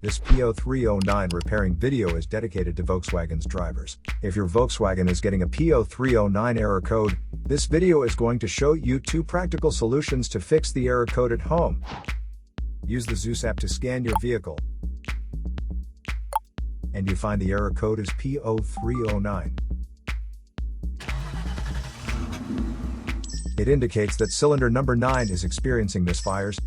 This P0309 repairing video is dedicated to Volkswagen's drivers. If your Volkswagen is getting a P0309 error code, this video is going to show you 2 practical solutions to fix the error code at home. Use the Zeus app to scan your vehicle, and you find the error code is P0309. It indicates that cylinder number 9 is experiencing misfires.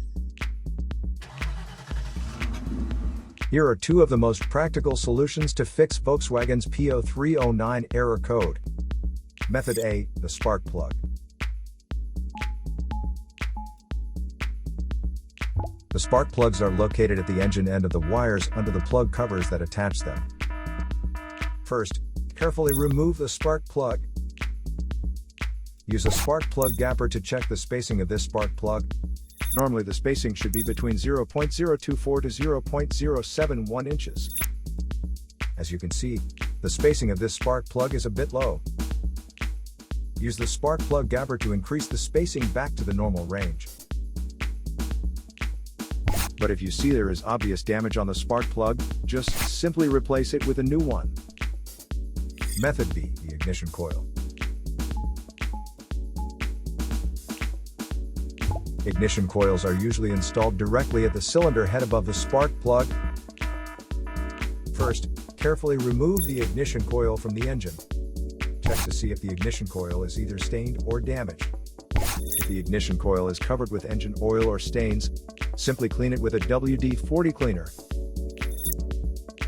Here are 2 of the most practical solutions to fix Volkswagen's P0309 error code. Method A, the spark plug. The spark plugs are located at the engine end of the wires under the plug covers that attach them. First, carefully remove the spark plug. Use a spark plug gapper to check the spacing of this spark plug. Normally the spacing should be between 0.024 to 0.071 inches. As you can see, the spacing of this spark plug is a bit low. Use the spark plug gapper to increase the spacing back to the normal range. But if you see there is obvious damage on the spark plug, just simply replace it with a new one. Method B, the ignition coil. Ignition coils are usually installed directly at the cylinder head above the spark plug. First, carefully remove the ignition coil from the engine. Check to see if the ignition coil is either stained or damaged. If the ignition coil is covered with engine oil or stains, simply clean it with a WD-40 cleaner.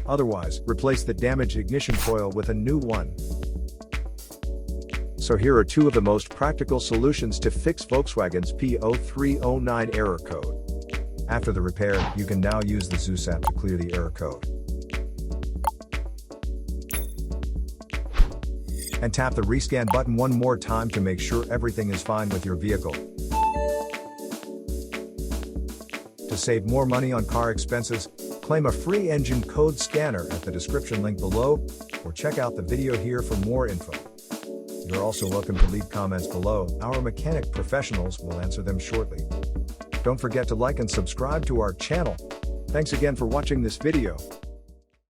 Otherwise, replace the damaged ignition coil with a new one. So here are 2 of the most practical solutions to fix Volkswagen's P0309 error code. After the repair, you can now use the Zeus app to clear the error code. And tap the rescan button one more time to make sure everything is fine with your vehicle. To save more money on car expenses, claim a free engine code scanner at the description link below, or check out the video here for more info. You're also welcome to leave comments below. Our mechanic professionals will answer them shortly. Don't forget to like and subscribe to our channel. Thanks again for watching this video.